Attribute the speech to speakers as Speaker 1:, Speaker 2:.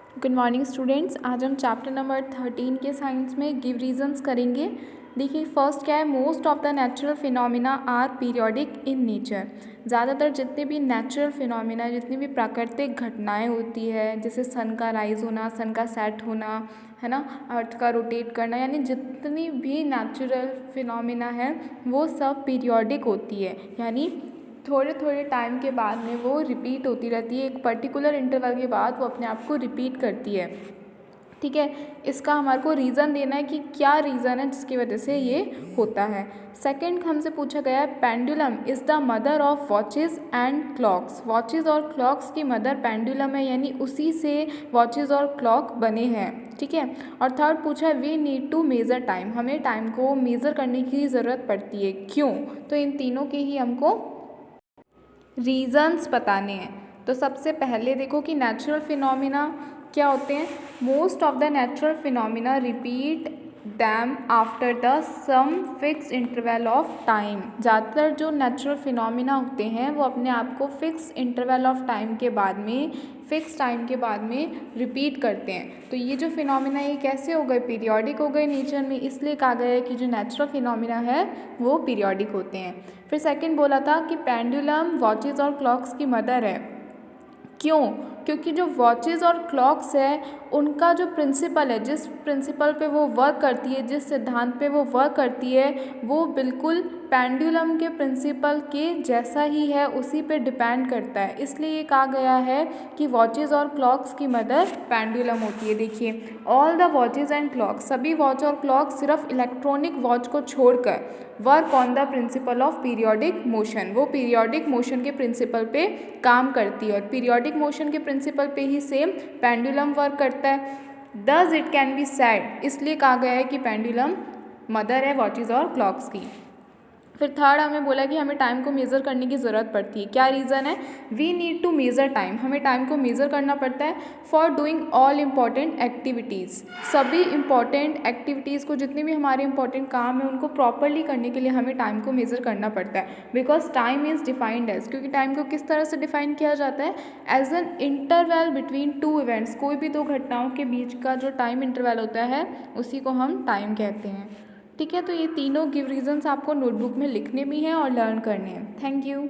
Speaker 1: Good morning students. आज हम chapter number 13 के साइंस में गिव रीजंस करेंगे। देखिए फर्स्ट क्या है, most of the natural phenomena are periodic in nature. ज़्यादातर जितने भी नेचुरल फिनोमिना, जितनी भी प्राकृतिक घटनाएं होती है, जैसे सन का राइज होना, सन का सेट होना, है ना, अर्थ का रोटेट करना, यानी जितनी भी नेचुरल फिनोमिना है वो सब पीरियोडिक होती है, यानी थोड़े थोड़े टाइम के बाद में वो रिपीट होती रहती है। एक पर्टिकुलर इंटरवल के बाद वो अपने आप को रिपीट करती है। ठीक है, इसका हमारे को रीज़न देना है कि क्या रीज़न है जिसकी वजह से ये होता है। सेकंड हमसे पूछा गया है, pendulum is the mother of watches and clocks. Watches और क्लॉक्स की मदर पेंडुलम है, यानी उसी से वॉचेस और क्लॉक बने हैं। ठीक है, और थर्ड पूछा है, we need to measure time. हमें टाइम को मेज़र करने की ज़रूरत पड़ती है, क्यों? तो इन तीनों के ही हमको रीज़न्स बताने हैं। तो सबसे पहले देखो कि नेचुरल फिनोमिना क्या होते हैं। Most of the natural phenomena repeat them after the some fix interval of time. ज़्यादातर जो नेचुरल फिनोमिना होते हैं वो अपने आप को फिक्स इंटरवल ऑफ टाइम के बाद में, फिक्स टाइम के बाद में रिपीट करते हैं। तो ये जो फिनोमिना ये कैसे हो गए, पीरियोडिक हो गए नेचर में, इसलिए कहा गया है कि जो नेचुरल फिनोमिना है वो पीरियोडिक होते हैं। फिर सेकंड बोला था कि पेंडुलम वॉचेस और क्लॉक्स की मदर है। क्यों? क्योंकि जो वॉचेस और क्लॉक्स है उनका जो प्रिंसिपल है, जिस प्रिंसिपल पे वो वर्क करती है, जिस सिद्धांत पे वो वर्क करती है, वो बिल्कुल पेंडुलम के प्रिंसिपल के जैसा ही है, उसी पे डिपेंड करता है। इसलिए ये कहा गया है कि वॉचेस और क्लॉक्स की मदर पेंडुलम होती है। देखिए all the watches and clocks, सभी वॉच और क्लॉक सिर्फ इलेक्ट्रॉनिक वॉच को छोड़कर work on the principle of periodic motion. वो पीरियोडिक मोशन के प्रिंसिपल पे काम करती है और पीरियोडिक मोशन के प्रिंसिपल पे ही सेम पेंडुलम वर्क करता है। Thus it can be said, इसलिए कहा गया है कि पेंडुलम मदर है वॉचेस और क्लॉक्स की। फिर थर्ड हमें बोला कि हमें टाइम को मेज़र करने की ज़रूरत पड़ती है। क्या रीज़न है? We need to measure time. हमें टाइम को मेज़र करना पड़ता है for doing all important activities. सभी इम्पॉर्टेंट एक्टिविटीज़ को, जितने भी हमारे इम्पॉर्टेंट काम है उनको प्रॉपरली करने के लिए हमें टाइम को मेज़र करना पड़ता है। Because time is defined as, क्योंकि टाइम को किस तरह से डिफाइन किया जाता है? As an interval between two events. कोई भी दो घटनाओं के बीच का जो टाइम इंटरवल होता है उसी को हम टाइम कहते हैं। ठीक है, तो ये तीनों गिव रीजंस आपको नोटबुक में लिखने भी हैं और लर्न करने हैं। Thank you.